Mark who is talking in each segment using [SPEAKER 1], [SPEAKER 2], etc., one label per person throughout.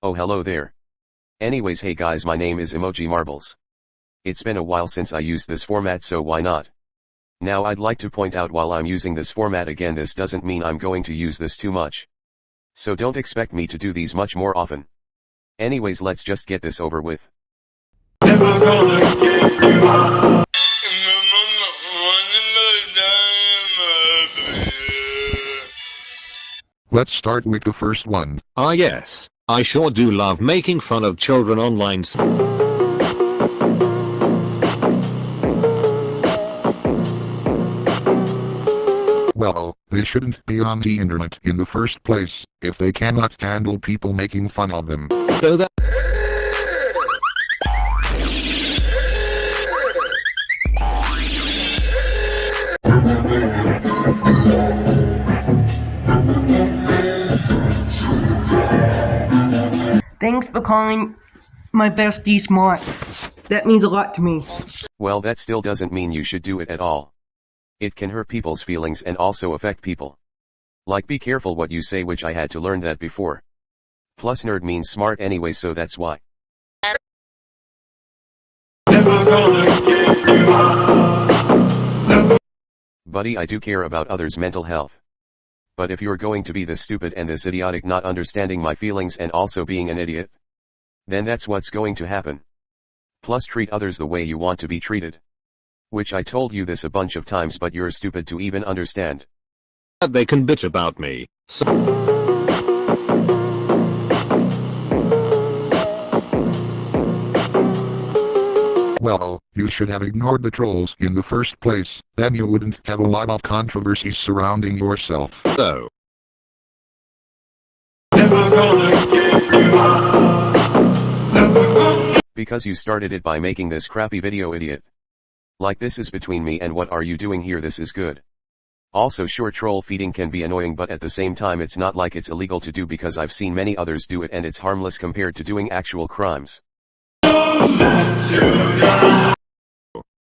[SPEAKER 1] Oh hello there. Anyways, hey guys, my name is Emoji Marbles. It's been a while since I used this format, so why not? Now I'd like to point out, while I'm using this format again, this doesn't mean I'm going to use this too much. So don't expect me to do these much more often. Anyways, let's just get this over with.
[SPEAKER 2] Never gonna give you up.
[SPEAKER 3] Let's start with the first one.
[SPEAKER 4] Ah yes, I sure do love making fun of children online.
[SPEAKER 3] Well, they shouldn't be on the internet in the first place, if they cannot handle people making fun of them.
[SPEAKER 4] Though that
[SPEAKER 5] Thanks for calling my bestie smart. That means a lot to me.
[SPEAKER 1] Well, that still doesn't mean you should do it at all. It can hurt people's feelings and also affect people. Like, be careful what you say, which I had to learn that before. Plus nerd means smart anyway, so that's why.
[SPEAKER 2] Never gonna give you up.
[SPEAKER 1] Buddy, I do care about others' mental health. But if you're going to be this stupid and this idiotic, not understanding my feelings and also being an idiot, then that's what's going to happen. Plus, treat others the way you want to be treated. Which I told you this a bunch of times, but you're stupid to even understand.
[SPEAKER 4] they can bitch about me, so
[SPEAKER 3] Well, you should have ignored the trolls in the first place, then you wouldn't have a lot of controversies surrounding yourself.
[SPEAKER 4] though.
[SPEAKER 2] Never gonna give you up. Never gonna.
[SPEAKER 1] Because you started it by making this crappy video, idiot. Like, this is between me and what are you doing here? This is good. Also, sure, troll feeding can be annoying, but at the same time it's not like it's illegal to do, because I've seen many others do it and it's harmless compared to doing actual crimes.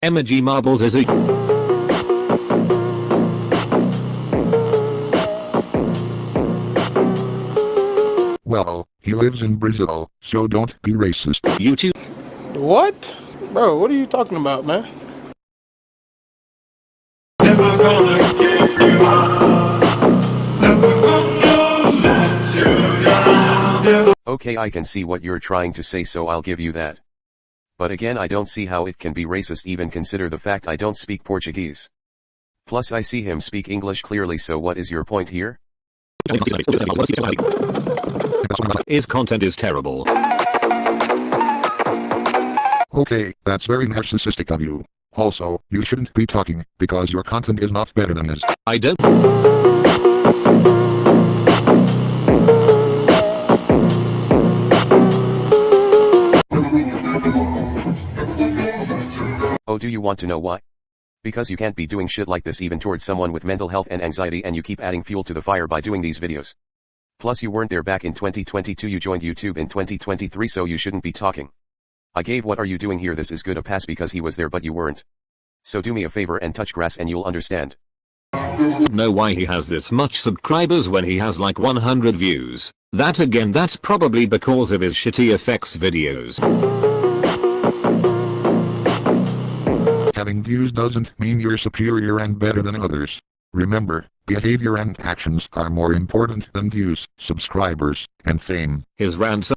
[SPEAKER 4] Emoji Marbles is a
[SPEAKER 3] Well, he lives in Brazil, so don't be racist.
[SPEAKER 4] YouTube.
[SPEAKER 6] What? Bro, what are you talking about, man?
[SPEAKER 2] Never gonna give you up. Never gonna let you down. Never.
[SPEAKER 1] Okay, I can see what you're trying to say, so I'll give you that. But again, I don't see how it can be racist. Even consider the fact I don't speak Portuguese. Plus I see him speak English clearly, so what is your point here?
[SPEAKER 4] His content is terrible.
[SPEAKER 3] Okay, that's very narcissistic of you. Also, you shouldn't be talking, because your content is not better than his.
[SPEAKER 4] I don't.
[SPEAKER 1] Oh, do you want to know why? Because you can't be doing shit like this even towards someone with mental health and anxiety, and you keep adding fuel to the fire by doing these videos. Plus, you weren't there back in 2022, you joined YouTube in 2023, so you shouldn't be talking. I gave what are you doing here this is good a pass because he was there, but you weren't. So do me a favor and touch grass and you'll understand.
[SPEAKER 4] Know why he has this much subscribers when he has like 100 views. That again, that's probably because of his shitty effects videos.
[SPEAKER 3] Having views doesn't mean you're superior and better than others. Remember, behavior and actions are more important than views, subscribers, and fame.
[SPEAKER 4] His rants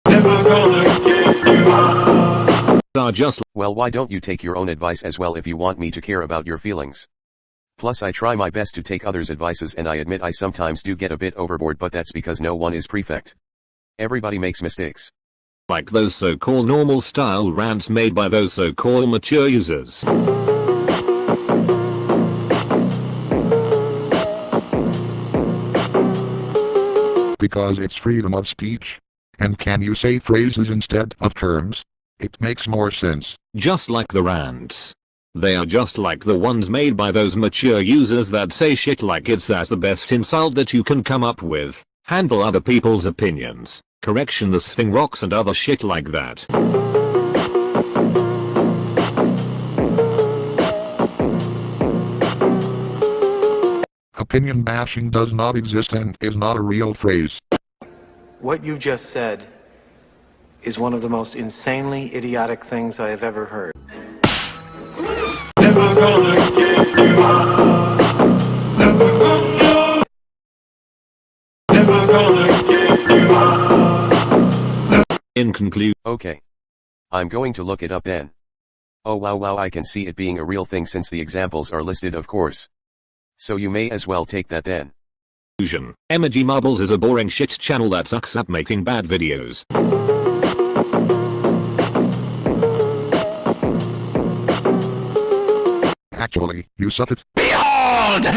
[SPEAKER 2] Never gonna give you up.
[SPEAKER 4] are just
[SPEAKER 1] Well, why don't you take your own advice as well if you want me to care about your feelings? Plus, I try my best to take others' advices, and I admit I sometimes do get a bit overboard, but that's because no one is perfect. Everybody makes mistakes.
[SPEAKER 4] like those so-called normal style rants made by those so-called mature users.
[SPEAKER 3] Because it's freedom of speech. And can you say phrases instead of terms? It makes more sense.
[SPEAKER 4] Just like the rants. They are just like the ones made by those mature users that say shit like it's that the best insult that you can come up with. Handle other people's opinions. Correction, this thing rocks, and other shit like that.
[SPEAKER 3] Opinion bashing does not exist and is not a real phrase.
[SPEAKER 7] What you just said is one of the most insanely idiotic things I have ever heard.
[SPEAKER 2] Never gonna give you up. Never gonna. Never gonna give you up.
[SPEAKER 4] In conclusion.
[SPEAKER 1] Okay. I'm going to look it up then. Oh wow, I can see it being a real thing since the examples are listed, of course. So you may as well take that then.
[SPEAKER 4] Emoji Marbles is a boring shit channel that sucks at making bad videos.
[SPEAKER 3] Actually, you suck it.
[SPEAKER 4] Behold!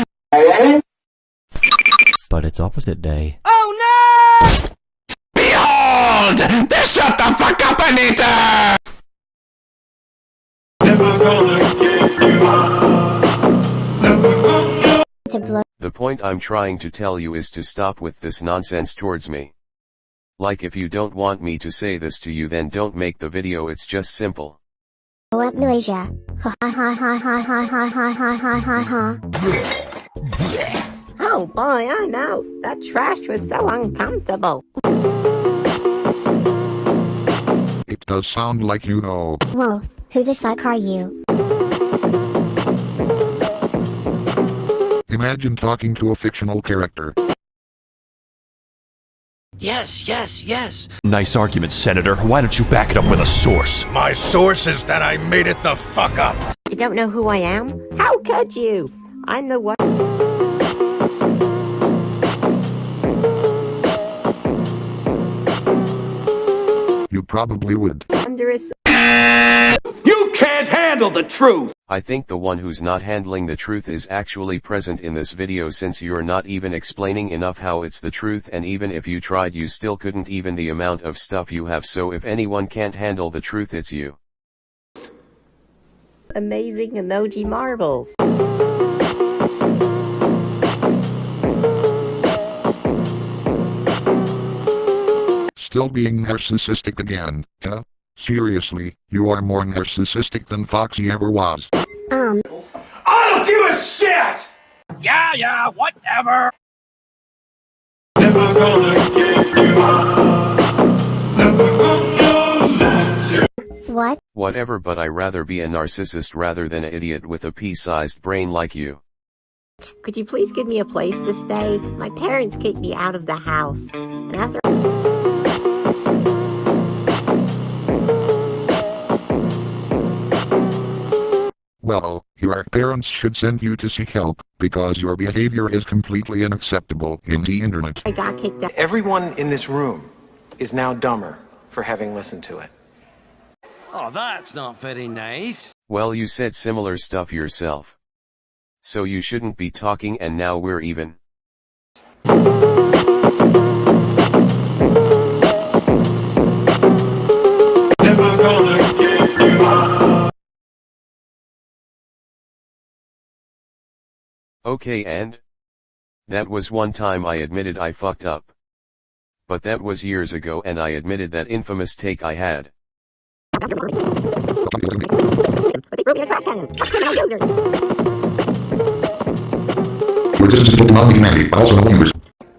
[SPEAKER 8] But it's opposite day.
[SPEAKER 5] Oh no!
[SPEAKER 4] Behold! This shut the fuck up, Anita!
[SPEAKER 2] Never gonna give you up. Never gonna.
[SPEAKER 1] The point I'm trying to tell you is to stop with this nonsense towards me. Like if you don't want me to say this to you, then don't make the video, it's just simple.
[SPEAKER 9] Up Malaysia. Ha ha ha ha ha ha ha ha ha ha ha.
[SPEAKER 10] Oh boy, I'm out. That trash was so uncomfortable.
[SPEAKER 3] It does sound like you know.
[SPEAKER 9] Whoa, who the fuck are you?
[SPEAKER 3] Imagine talking to a fictional character.
[SPEAKER 11] Yes. Nice argument, Senator. Why don't you back it up with a source?
[SPEAKER 12] My source is that I made it the fuck up.
[SPEAKER 10] You don't know who I am? How could you? I'm the one.
[SPEAKER 3] You probably would.
[SPEAKER 10] Under a...
[SPEAKER 12] You can't handle the truth!
[SPEAKER 1] I think the one who's not handling the truth is actually present in this video, since you're not even explaining enough how it's the truth, and even if you tried you still couldn't, even the amount of stuff you have. So if anyone can't handle the truth, it's you.
[SPEAKER 10] Amazing emoji marbles.
[SPEAKER 3] Still being narcissistic again, huh? Seriously, you are more narcissistic than Foxy ever was.
[SPEAKER 2] I don't give a shit!
[SPEAKER 12] Yeah, whatever!
[SPEAKER 2] Never gonna give you up. Never gonna let you.
[SPEAKER 9] What?
[SPEAKER 1] Whatever, but I rather be a narcissist rather than an idiot with a pea-sized brain like you.
[SPEAKER 10] Could you please give me a place to stay? My parents kicked me out of the house. And after...
[SPEAKER 3] Well, your parents should send you to seek help, because your behavior is completely unacceptable in the internet.
[SPEAKER 10] I got kicked out.
[SPEAKER 7] Everyone in this room is now dumber for having listened to it.
[SPEAKER 11] Oh, that's not very nice.
[SPEAKER 1] Well, you said similar stuff yourself. So you shouldn't be talking, and now we're even.
[SPEAKER 2] Never gonna give you up.
[SPEAKER 1] Okay, and? That was one time I admitted I fucked up. But that was years ago, and I admitted that infamous take I had.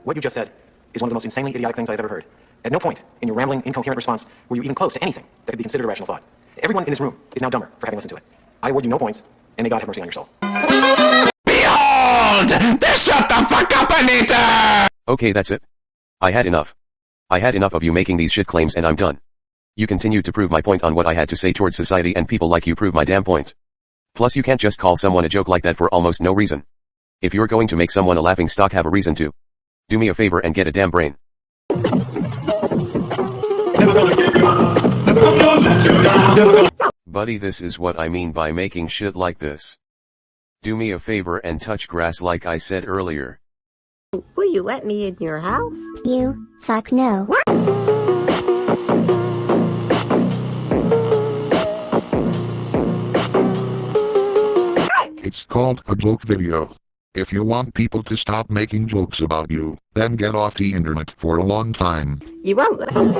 [SPEAKER 7] What you just said is one of the most insanely idiotic things I've ever heard. At no point in your rambling, incoherent response were you even close to anything that could be considered a rational thought. Everyone in this room is now dumber for having listened to it. I award you no points, and may God have mercy on your soul.
[SPEAKER 4] Behold! This shut the fuck up, Anita!
[SPEAKER 1] Okay, that's it. I had enough. I had enough of you making these shit claims, and I'm done. You continued to prove my point on what I had to say towards society, and people like you prove my damn point. Plus, you can't just call someone a joke like that for almost no reason. If you're going to make someone a laughing stock, have a reason to. Do me a favor and get a damn brain.
[SPEAKER 2] Never gonna give you up. Never gonna let you down. Never gonna.
[SPEAKER 1] Buddy, this is what I mean by making shit like this. Do me a favor and touch grass like I said earlier.
[SPEAKER 10] Will you let me in your house?
[SPEAKER 9] You? Fuck no.
[SPEAKER 10] What?
[SPEAKER 3] It's called a joke video. If you want people to stop making jokes about you, then get off the internet for a long time.
[SPEAKER 10] You won't let me.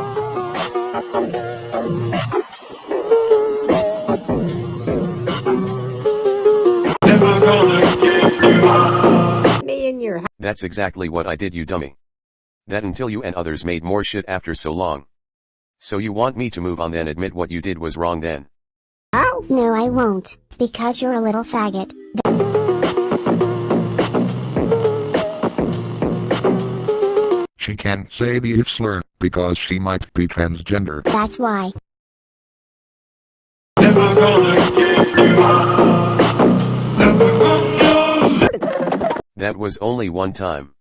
[SPEAKER 2] Never gonna give you up.
[SPEAKER 10] Me in your house.
[SPEAKER 1] That's exactly what I did, you dummy. That until you and others made more shit after so long. So you want me to move on then admit what you did was wrong then?
[SPEAKER 9] No, I won't, because you're a little faggot.
[SPEAKER 3] She can't say the if slur, because she might be transgender.
[SPEAKER 9] That's why.
[SPEAKER 2] Never gonna give you up. Never gonna.
[SPEAKER 1] That was only one time.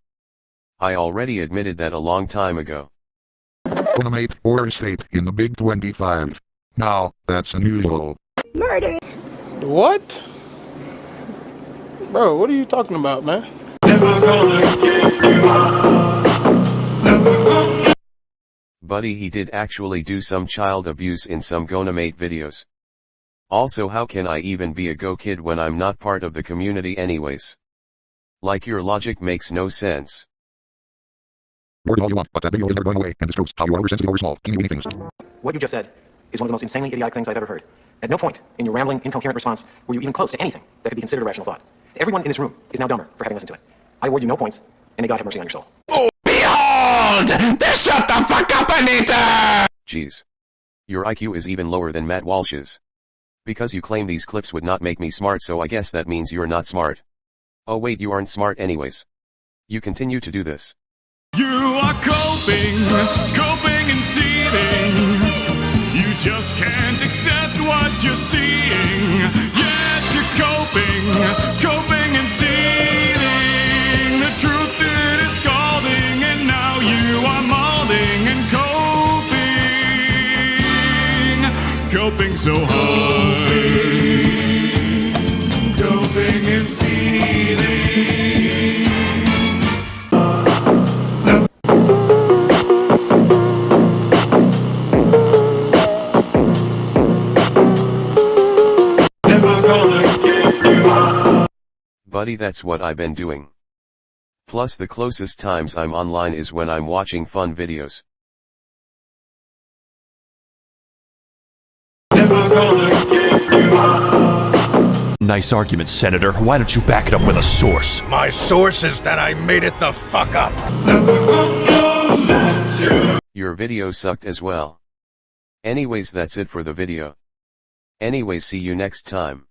[SPEAKER 1] I already admitted that a long time ago.
[SPEAKER 3] Mate or estate in the Big 25. Now, that's unusual.
[SPEAKER 10] Murder!
[SPEAKER 6] What? Bro, what are you talking about, man?
[SPEAKER 2] Never gonna give you up. Never gonna.
[SPEAKER 1] Buddy, he did actually do some child abuse in some Gonamate videos. Also, how can I even be a Go kid when I'm not part of the community anyways? Like, your logic makes no sense.
[SPEAKER 3] Word all you want, but that video is never going away, and this proves how you are oversensitive over small, teeny things.
[SPEAKER 7] What you just said is one of the most insanely idiotic things I've ever heard. At no point in your rambling, incoherent response were you even close to anything that could be considered a rational thought. Everyone in this room is now dumber for having listened to it. I award you no points, and may God have mercy on your soul.
[SPEAKER 12] Behold! This shut the fuck up, Anita!
[SPEAKER 1] Jeez. Your IQ is even lower than Matt Walsh's. Because you claim these clips would not make me smart, so I guess that means you're not smart. Oh wait, you aren't smart anyways. You continue to do this.
[SPEAKER 2] You are coping and seething. You just can't accept what you're seeing. Yes, you're coping and seething. The truth it is scalding, and now you are molding and coping so hard. Coping and seething.
[SPEAKER 1] Buddy, that's what I've been doing. Plus the closest times I'm online is when I'm watching fun videos.
[SPEAKER 11] Nice argument, Senator. Why don't you back it up with a source?
[SPEAKER 12] My source is that I made it the fuck up.
[SPEAKER 1] Your video sucked as well. Anyways, that's it for the video. Anyways, see you next time.